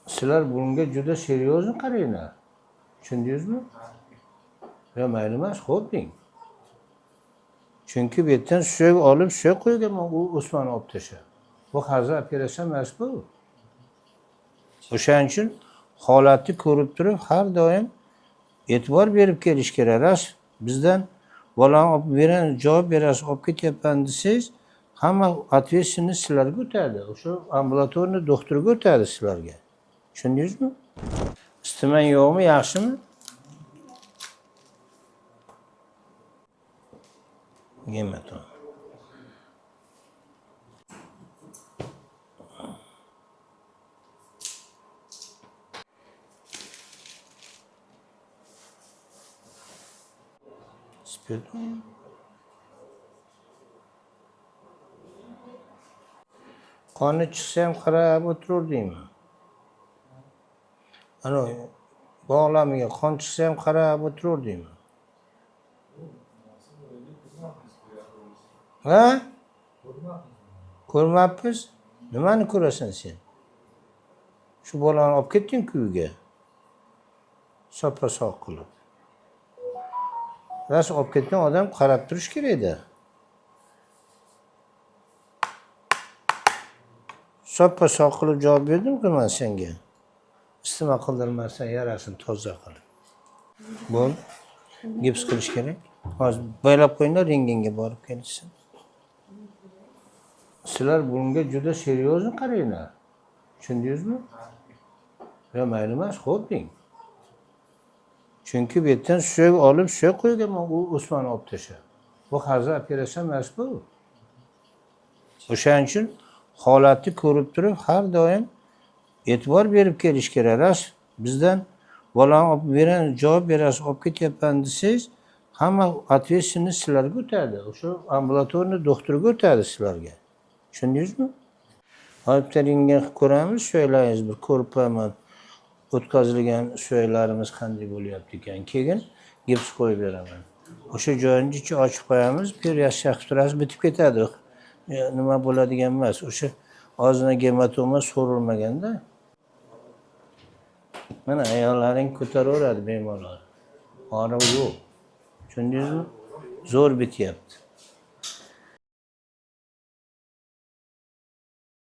Sizlar bunga juda seryozni qaranglar. Tushundingizmi? Ya mayli emas, xo'p deng. Chunki bu yerdan suyak olib, suyak qo'yganman, u Usmonni olib tashlab. Bu hozir operatsiya emas bu. O'shaning uchun holatni ko'rib turib, har doim e'tibor berib kelish kerak. Ras bizdan bolani olib berasiz, javob berasiz, olib ketyapman desangiz, hamma ответственность sizlarga o'tadi. O'sha ambulatorniy doktorga o'tadi sizlarga. Tushundingizmi? Istiman yo'qmi, yaxshimi? Gematoma. Spirdmi? Qoni chiqsa ham qarab o'tiraverdingmi? Ana bog'lamiga qon chiqsa ham qarab o'tiraverdingmi? Ha? Ko'rmabmiz. Nimani ko'rasan sen? Shu bolani olib ketding-ku uyga. Soppa-sog' qilib. Ras olib ketgan odam qarab turish kerak-da. Soppa-sog' qilib javob berdim-ku men senga. Isitma qildirmasdan yarasini toza qilib. Bo'l. Gips qilish kerak. Hozir baylab qo'yinglar, rentgenga borib kelsin. Sizlar bunga juda seryozni qaranglar. Tushundingizmi? Ya mayli emas, xo'p deng. Chunki bu yerdan suyak olib, suyak qo'yganman, u Usmonni olib tashlab. Bu hozir operatsiya emas bu. O'shaning uchun holatni ko'rib turib, har doim e'tibor berib kelish kerak. Ras bizdan bolani olib berasiz, javob berasiz, olib ketyapman desangiz, hamma ответственность sizlarga o'tadi. O'sha ambulatorniy doktorga o'tadi sizlarga. Tushundingizmi? Hozir rentgen ko'ramiz, suyaklarimiz bir ko'rib qo'yaman. O'tkazilgan suyaklarimiz qanday bo'lyapti ekan. Keyin gips qo'yib beraman. O'sha joyini ichi ochib qo'yamiz, periyasi qilib turasiz, bitib ketadi. Nima bo'ladigan emas. O'sha ozgina gematoma so'rilmaganda. Mana ayollaring ko'taraveradi bemorlar. Og'riq yo'q. Tushundingizmi? Zo'r bityapti.